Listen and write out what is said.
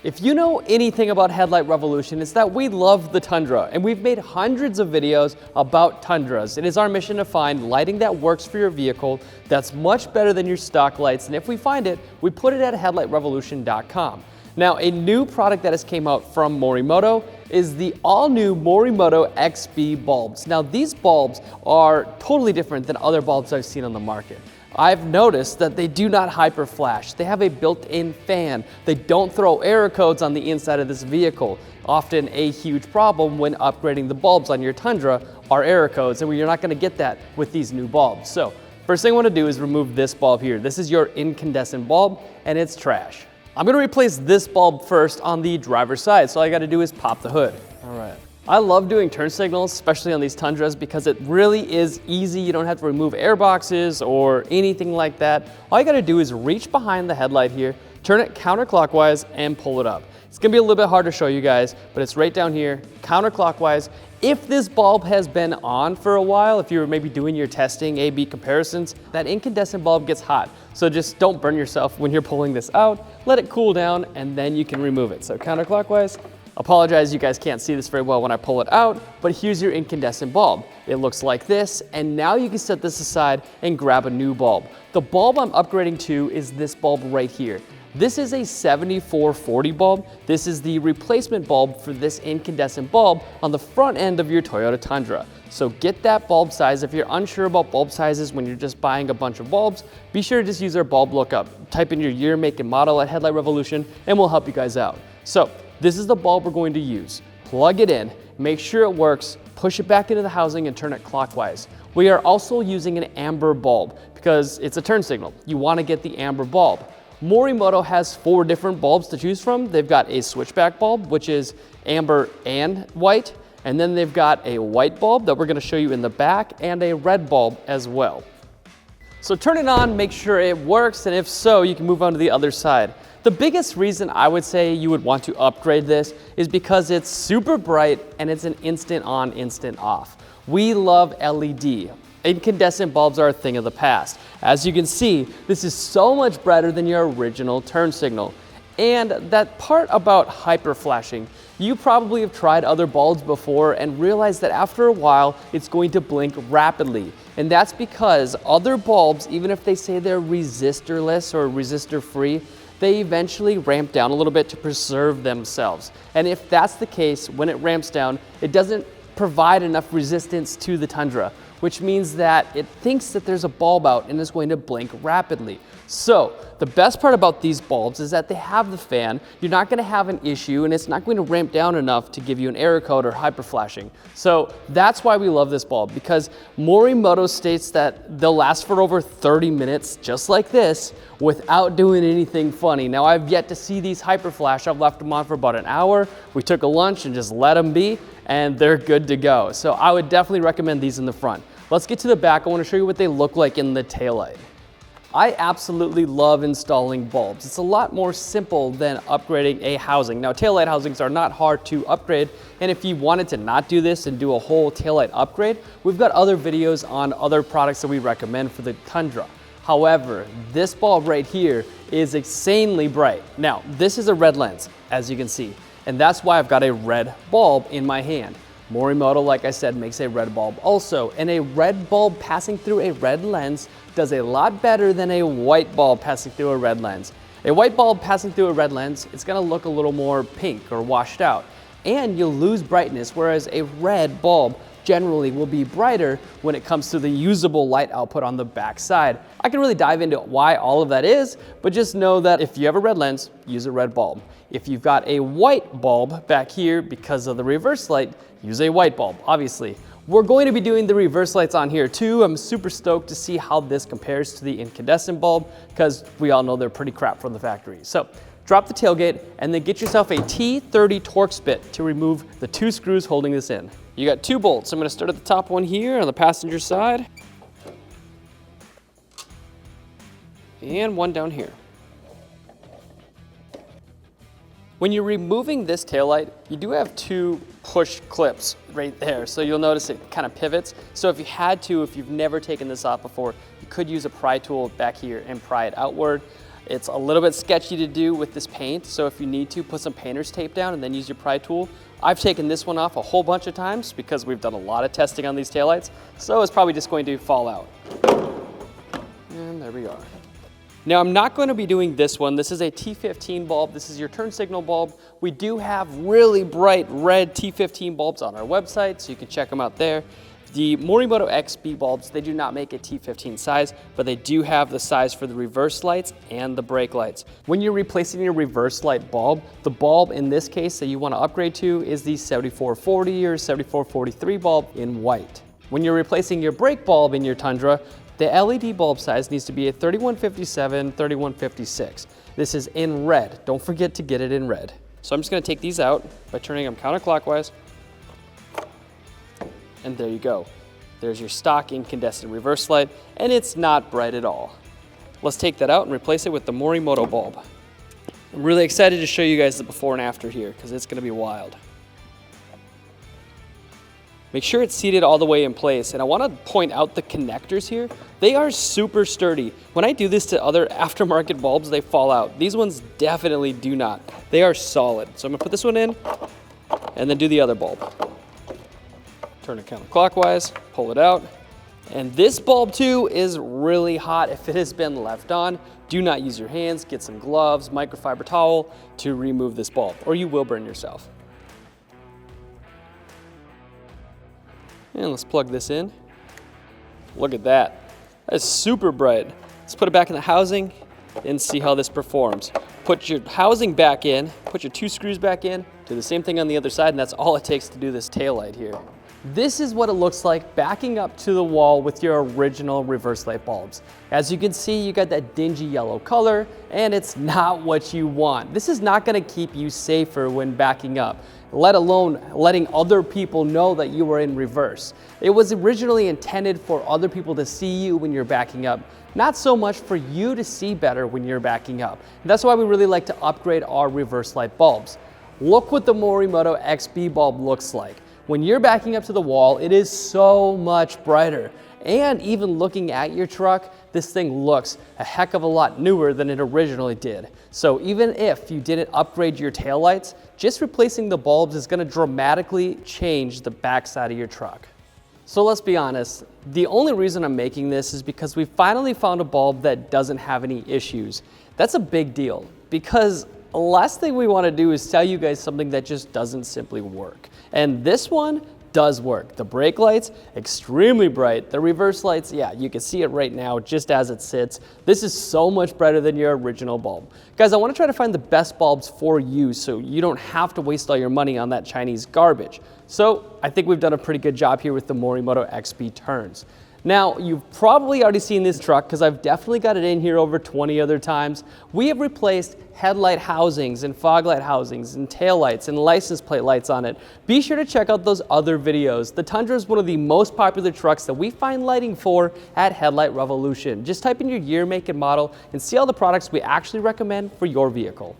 If you know anything about Headlight Revolution, it's that we love the Tundra, and we've made hundreds of videos about Tundras. It is our mission to find lighting that works for your vehicle that's much better than your stock lights, and if we find it, we put it at headlightrevolution.com. Now, a new product that has came out from Morimoto is the all-new Morimoto XB bulbs. Now, these bulbs are totally different than other bulbs I've seen on the market. I've noticed that they do not hyper flash. They have a built-in fan. They don't throw error codes on the inside of this vehicle. Often a huge problem when upgrading the bulbs on your Tundra are error codes, and you're not gonna get that with these new bulbs. So, first thing I wanna do is remove this bulb here. This is your incandescent bulb, and it's trash. I'm gonna replace this bulb first on the driver's side, so all I gotta do is pop the hood. All right. I love doing turn signals, especially on these Tundras, because it really is easy. You don't have to remove air boxes or anything like that. All you gotta do is reach behind the headlight here, turn it counterclockwise, and pull it up. It's gonna be a little bit hard to show you guys, but it's right down here, counterclockwise. If this bulb has been on for a while, if you were maybe doing your testing, A/B comparisons, that incandescent bulb gets hot. So just don't burn yourself when you're pulling this out. Let it cool down, and then you can remove it. So counterclockwise. Apologize, you guys can't see this very well when I pull it out, but here's your incandescent bulb. It looks like this, and now you can set this aside and grab a new bulb. The bulb I'm upgrading to is this bulb right here. This is a 7440 bulb. This is the replacement bulb for this incandescent bulb on the front end of your Toyota Tundra. So get that bulb size. If you're unsure about bulb sizes when you're just buying a bunch of bulbs, be sure to just use our bulb lookup. Type in your year, make, and model at Headlight Revolution, and we'll help you guys out. So this is the bulb we're going to use. Plug it in, make sure it works, push it back into the housing, and turn it clockwise. We are also using an amber bulb because it's a turn signal. You want to get the amber bulb. Morimoto has 4 different bulbs to choose from. They've got a switchback bulb, which is amber and white, and then they've got a white bulb that we're going to show you in the back, and a red bulb as well. So turn it on, make sure it works, and if so, you can move on to the other side. The biggest reason I would say you would want to upgrade this is because it's super bright and it's an instant on, instant off. We love LED. Incandescent bulbs are a thing of the past. As you can see, this is so much brighter than your original turn signal. And that part about hyper flashing, you probably have tried other bulbs before and realized that after a while, it's going to blink rapidly. And that's because other bulbs, even if they say they're resistorless or resistor-free, they eventually ramp down a little bit to preserve themselves. And if that's the case, when it ramps down, it doesn't provide enough resistance to the Tundra, which means that it thinks that there's a bulb out and is going to blink rapidly. So the best part about these bulbs is that they have the fan. You're not going to have an issue, and it's not going to ramp down enough to give you an error code or hyper flashing. So that's why we love this bulb, because Morimoto states that they'll last for over 30 minutes just like this without doing anything funny. Now, I've yet to see these hyper flash. I've left them on for about an hour. We took a lunch and just let them be, and they're good to go. So I would definitely recommend these in the front. Let's get to the back. I want to show you what they look like in the taillight. I absolutely love installing bulbs. It's a lot more simple than upgrading a housing. Now, taillight housings are not hard to upgrade, and if you wanted to not do this and do a whole taillight upgrade, we've got other videos on other products that we recommend for the Tundra. However, this bulb right here is insanely bright. Now, this is a red lens, as you can see, and that's why I've got a red bulb in my hand. Morimoto, like I said, makes a red bulb also, and a red bulb passing through a red lens does a lot better than a white bulb passing through a red lens. A white bulb passing through a red lens, it's gonna look a little more pink or washed out, and you'll lose brightness, whereas a red bulb generally will be brighter when it comes to the usable light output on the back side. I can really dive into why all of that is, but just know that if you have a red lens, use a red bulb. If you've got a white bulb back here because of the reverse light, use a white bulb, obviously. We're going to be doing the reverse lights on here too. I'm super stoked to see how this compares to the incandescent bulb, because we all know they're pretty crap from the factory. So drop the tailgate and then get yourself a T30 Torx bit to remove the 2 screws holding this in. You got 2 bolts. I'm gonna start at the top one here on the passenger side, and one down here. When you're removing this taillight, you do have 2 push clips right there. So you'll notice it kind of pivots. So if you had to, if you've never taken this off before, you could use a pry tool back here and pry it outward. It's a little bit sketchy to do with this paint, so if you need to, put some painter's tape down and then use your pry tool. I've taken this one off a whole bunch of times because we've done a lot of testing on these taillights, so it's probably just going to fall out. And there we are. Now I'm not going to be doing this one. This is a T15 bulb. This is your turn signal bulb. We do have really bright red T15 bulbs on our website, so you can check them out there. The Morimoto XB bulbs, they do not make a T15 size, but they do have the size for the reverse lights and the brake lights. When you're replacing your reverse light bulb, the bulb in this case that you want to upgrade to is the 7440 or 7443 bulb in white. When you're replacing your brake bulb in your Tundra, the LED bulb size needs to be a 3157, 3156. This is in red. Don't forget to get it in red. So I'm just going to take these out by turning them counterclockwise. And there you go. There's your stock incandescent reverse light, and it's not bright at all. Let's take that out and replace it with the Morimoto bulb. I'm really excited to show you guys the before and after here because it's going to be wild. Make sure it's seated all the way in place, and I want to point out the connectors here. They are super sturdy. When I do this to other aftermarket bulbs, they fall out. These ones definitely do not. They are solid. So I'm going to put this one in and then do the other bulb. Turn it counterclockwise, pull it out. And this bulb too is really hot if it has been left on. Do not use your hands, get some gloves, microfiber towel to remove this bulb, or you will burn yourself. And let's plug this in. Look at that. That's super bright. Let's put it back in the housing and see how this performs. Put your housing back in, put your 2 screws back in, do the same thing on the other side, and that's all it takes to do this tail light here. This is what it looks like backing up to the wall with your original reverse light bulbs. As you can see, you got that dingy yellow color, and it's not what you want. This is not going to keep you safer when backing up, let alone letting other people know that you were in reverse. It was originally intended for other people to see you when you're backing up, not so much for you to see better when you're backing up. And that's why we really like to upgrade our reverse light bulbs. Look what the Morimoto XB bulb looks like. When you're backing up to the wall, it is so much brighter. And even looking at your truck, this thing looks a heck of a lot newer than it originally did. So even if you didn't upgrade your taillights, just replacing the bulbs is going to dramatically change the backside of your truck. So let's be honest, the only reason I'm making this is because we finally found a bulb that doesn't have any issues. That's a big deal because the last thing we want to do is tell you guys something that just doesn't simply work. And this one does work. The brake lights, extremely bright. The reverse lights, yeah, you can see it right now just as it sits. This is so much brighter than your original bulb. Guys, I want to try to find the best bulbs for you so you don't have to waste all your money on that Chinese garbage. So I think we've done a pretty good job here with the Morimoto XB turns. Now, you've probably already seen this truck because I've definitely got it in here over 20 other times. We have replaced headlight housings and fog light housings and tail lights and license plate lights on it. Be sure to check out those other videos. The Tundra is one of the most popular trucks that we find lighting for at Headlight Revolution. Just type in your year, make, and model and see all the products we actually recommend for your vehicle.